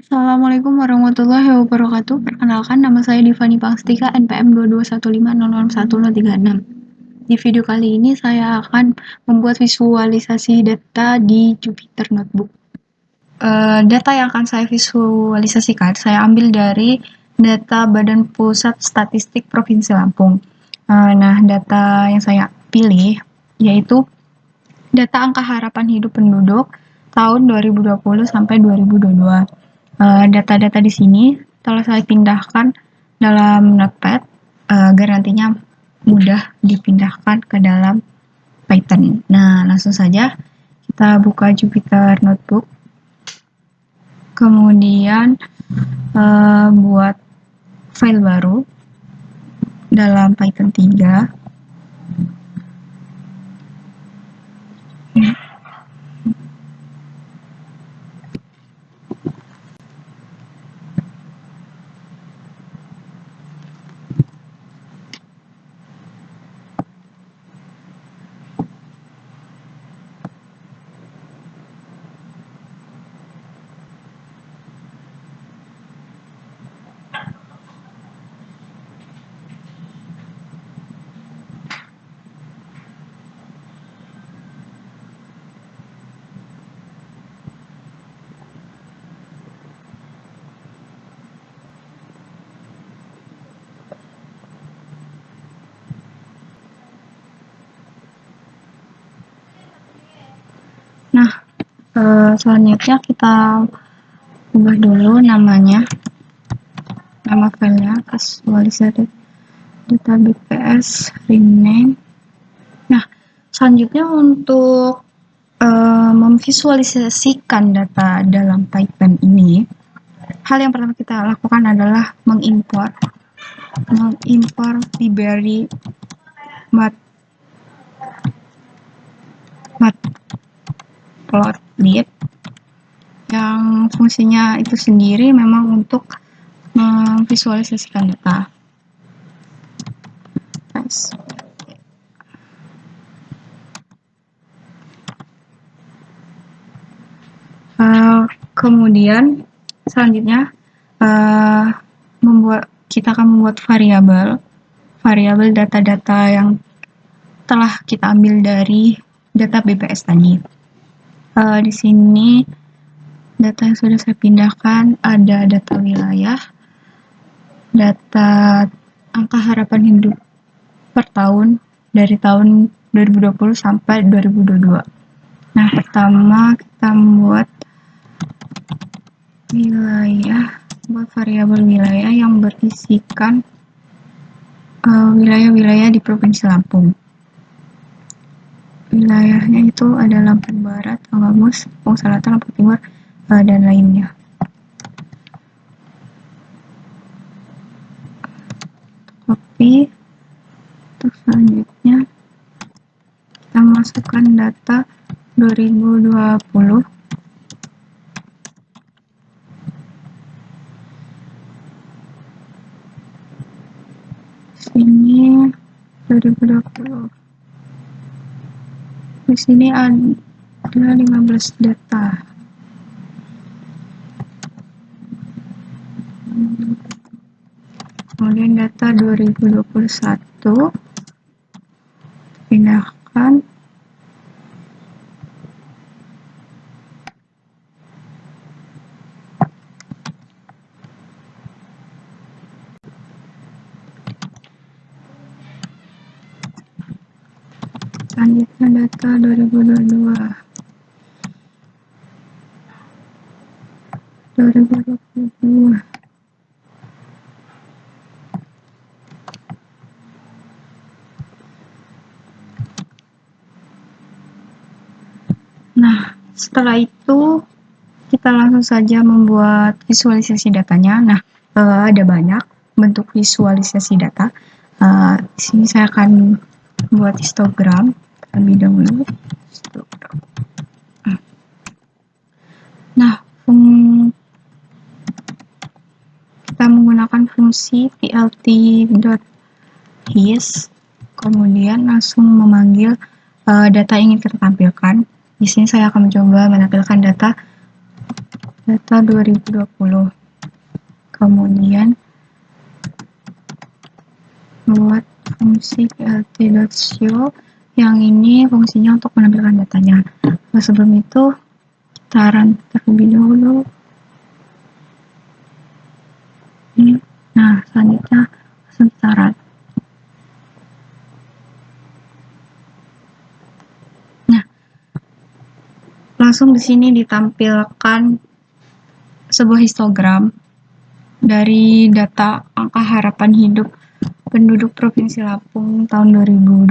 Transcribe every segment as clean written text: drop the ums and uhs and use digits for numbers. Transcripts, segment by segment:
Assalamualaikum warahmatullahi wabarakatuh. Perkenalkan, nama saya Divani Pangstika, NPM 2215001036. Di video kali ini saya akan membuat visualisasi data di Jupyter Notebook. Data yang akan saya visualisasikan, saya ambil dari data Badan Pusat Statistik Provinsi Lampung. Nah, data yang saya pilih yaitu data angka harapan hidup penduduk tahun 2020 sampai 2022. Data-data di sini telah saya pindahkan dalam Notepad agar nantinya mudah dipindahkan ke dalam Python. Nah, langsung saja kita buka Jupyter Notebook. Kemudian buat file baru dalam Python 3. Nah, selanjutnya kita ubah dulu namanya, nama filenya visualisasi data BPS rename. Nah, selanjutnya untuk memvisualisasikan data dalam Python ini, hal yang pertama kita lakukan adalah mengimpor library matplotlib yang fungsinya itu sendiri memang untuk memvisualisasikan data. Kemudian selanjutnya kita akan membuat variabel data-data yang telah kita ambil dari data BPS tadi. Di sini data yang sudah saya pindahkan ada data wilayah, data angka harapan hidup per tahun dari tahun 2020 sampai 2022. Nah, pertama kita membuat variabel wilayah yang berisikan wilayah-wilayah di Provinsi Lampung. Wilayahnya itu ada Lampung Barat, Lampung Selatan, Lampung Timur, dan lainnya. Copy. Terus selanjutnya kita masukkan data 2020. Sini 2020. Di sini ada 15 data. Kemudian data 2021 pindahkan. Selanjutnya data 2022. Nah, setelah itu kita langsung saja membuat visualisasi datanya. Nah, ada banyak bentuk visualisasi data. Di sini saya akan buat histogram terlebih dahulu. Nah, kita menggunakan fungsi plt.his, kemudian langsung memanggil data yang ingin kita tampilkan. Di sini saya akan mencoba menampilkan data data 2020. Kemudian buat fungsi plt.show yang ini fungsinya untuk menampilkan datanya. Nah, sebelum itu kita run terlebih dahulu. Ini. Nah, selanjutnya langsung kita run. Nah, langsung di sini ditampilkan sebuah histogram dari data angka harapan hidup penduduk Provinsi Lampung tahun 2020.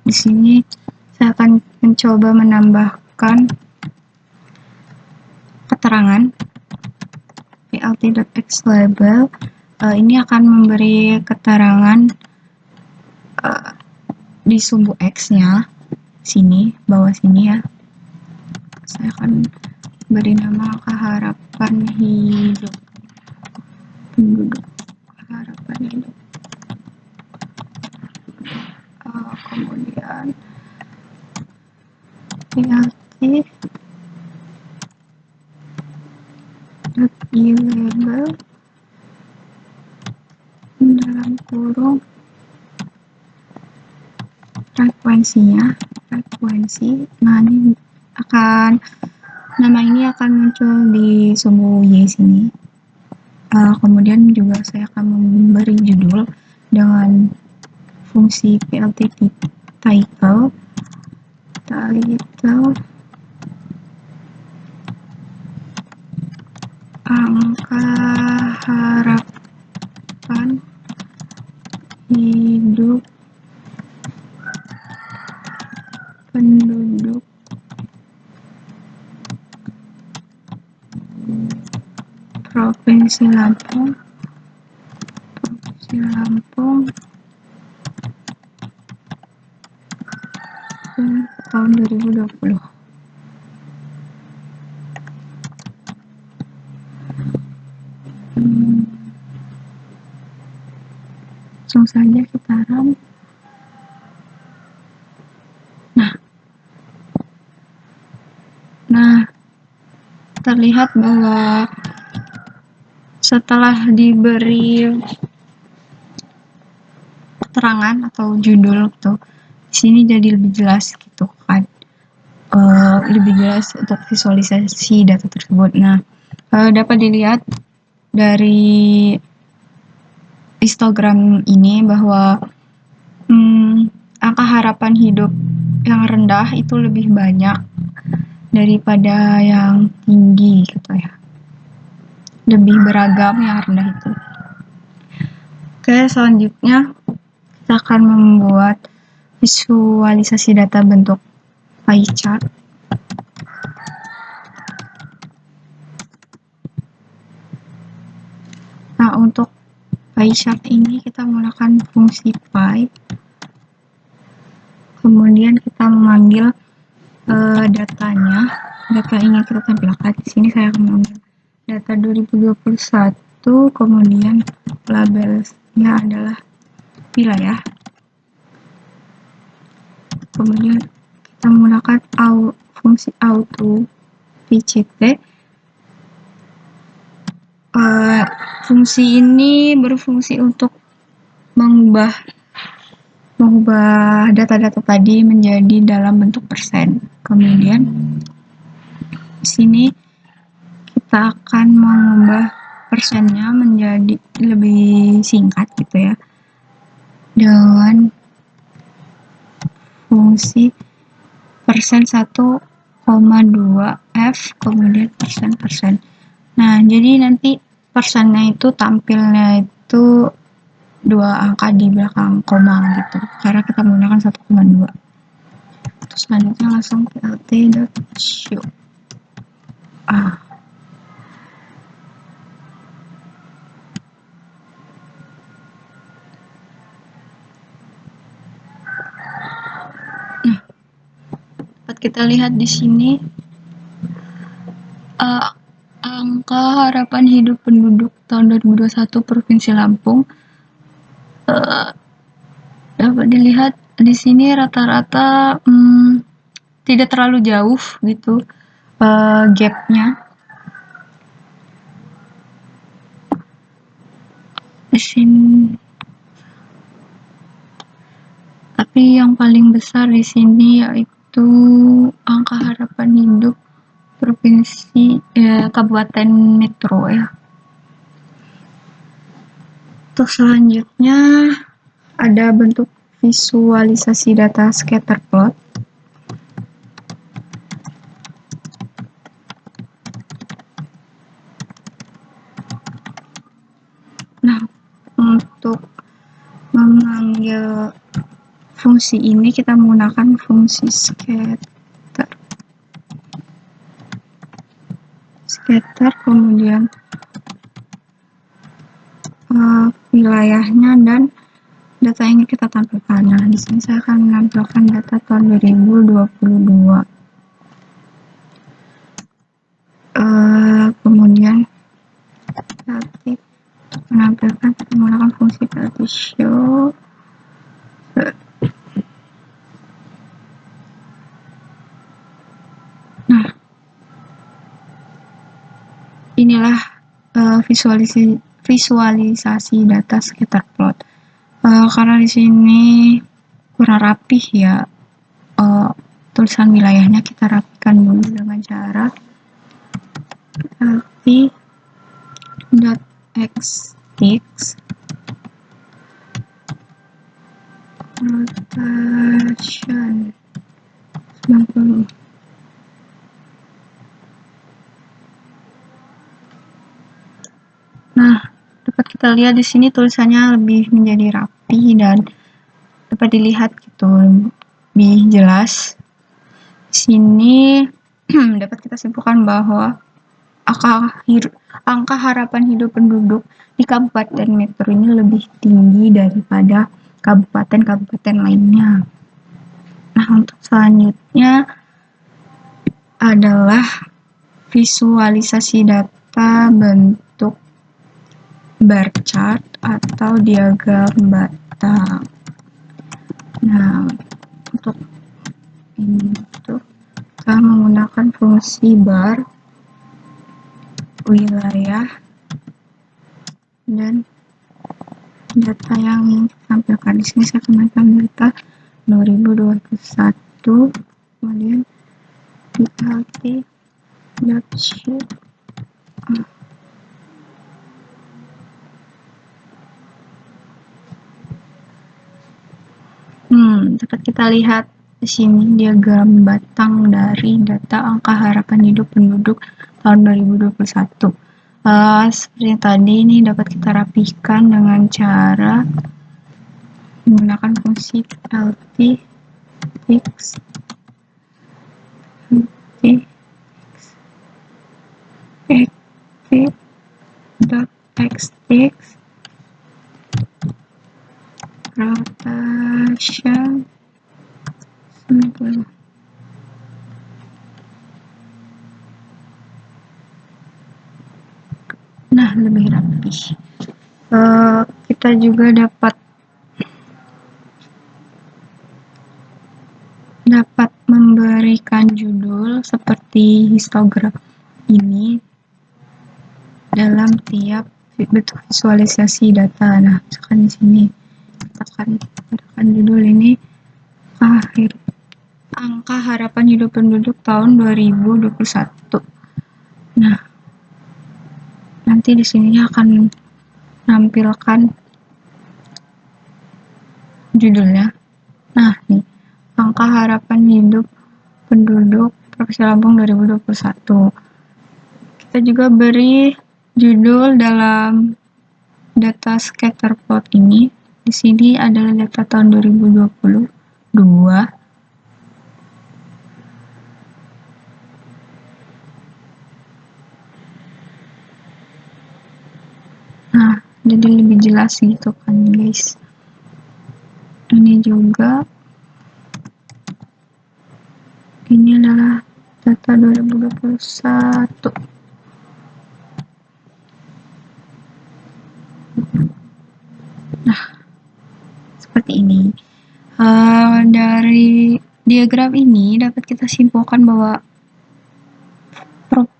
Di sini saya akan mencoba menambahkan keterangan plt.x label. Ini akan memberi keterangan di sumbu X-nya, sini, bawah sini ya. Saya akan beri nama harapan hidup penduduk, harapan hidup. Kemudian plt label dalam kurung frekuensi. Nah, ini nama ini akan muncul di sumbu Y sini. Kemudian juga saya akan memberi judul dengan fungsi plt title angka harapan hidup penduduk Provinsi Lampung tahun 2020. Langsung saja kita run. Nah, terlihat bahwa setelah diberi keterangan atau judul gitu, di sini jadi lebih jelas gitu kan, lebih jelas untuk visualisasi data tersebut. Nah, dapat dilihat dari histogram ini bahwa angka harapan hidup yang rendah itu lebih banyak daripada yang tinggi gitu ya, lebih beragam yang rendah itu. Oke, selanjutnya kita akan membuat visualisasi data bentuk pie chart. Nah, untuk pie chart ini kita menggunakan fungsi pie. Kemudian kita memanggil datanya. Data ini kita tampilkan. Di sini saya akan mengambil data 2021, kemudian labelnya adalah wilayah. Kemudian kita menggunakan fungsi auto PCT. Fungsi ini berfungsi untuk mengubah data-data tadi menjadi dalam bentuk persen. Kemudian di sini kita akan mengubah persennya menjadi lebih singkat gitu ya, dengan fungsi persen 1,2 F kemudian persen. Nah, jadi nanti persennya itu tampilnya itu 2 angka di belakang koma gitu, karena kita menggunakan 1,2. Terus selanjutnya langsung plt.show. Nah, dapat kita lihat di sini angka harapan hidup penduduk tahun 2021 Provinsi Lampung dapat dilihat di sini rata-rata tidak terlalu jauh gitu gapnya. di sini. Tapi yang paling besar di sini yaitu angka harapan hidup provinsi kabupaten metro ya. Untuk selanjutnya ada bentuk visualisasi data scatter plot. Nah, untuk memanggil fungsi ini kita menggunakan fungsi scatter kemudian wilayahnya dan data yang kita tampilkan. Nah, di sini saya akan menampilkan data tahun 2022. Kemudian nanti menampilkan menggunakan fungsi PLT show. Nah, inilah visualisasi data scatter plot. Karena di sini kurang rapih ya, tulisan wilayahnya kita rapikan dulu dengan cara .xtext rotation 90. Nah, dapat kita lihat di sini tulisannya lebih menjadi rapi dan dapat dilihat gitu lebih jelas. Di sini dapat kita simpulkan bahwa angka harapan hidup penduduk di Kabupaten Metro ini lebih tinggi daripada kabupaten-kabupaten lainnya. Nah, untuk selanjutnya adalah visualisasi data bentuk bar chart atau diagram batang. Nah, untuk ini kita menggunakan fungsi bar, wilayah, dan data yang ingin ditampilkan. Di sini saya akan data 2021, kemudian PLT sheet. Dapat kita lihat di sini diagram batang dari data angka harapan hidup penduduk tahun 2021. Seperti tadi ini dapat kita rapihkan dengan cara menggunakan fungsi LT fix xtext rotation 90. Nah, lebih rapih. Kita juga dapat memberikan judul seperti histogram ini dalam tiap bentuk visualisasi data. Nah, misalkan di sini kita akan judul ini angka harapan hidup penduduk tahun 2021. Nah, nanti di sini akan menampilkan judulnya. Nah, nih, angka harapan hidup penduduk Provinsi Lampung 2021. Kita juga beri judul dalam data scatter plot ini. Di sini adalah data tahun 2022. Nah, jadi lebih jelas gitu kan, guys. Ini juga ini adalah data 2021. Nah, seperti ini. Dari diagram ini dapat kita simpulkan bahwa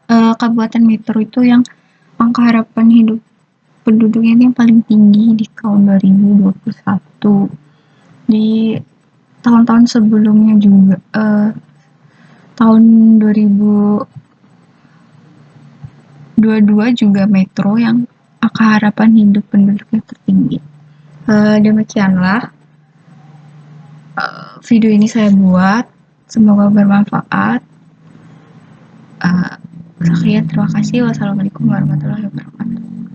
Kabupaten Metro itu yang angka harapan hidup penduduknya ini yang paling tinggi di tahun 2021. Di tahun-tahun sebelumnya juga, tahun 2022 juga Metro yang angka harapan hidup penduduknya tertinggi. Demikianlah video ini saya buat, semoga bermanfaat. Sekian, terima kasih. Wassalamualaikum warahmatullahi wabarakatuh.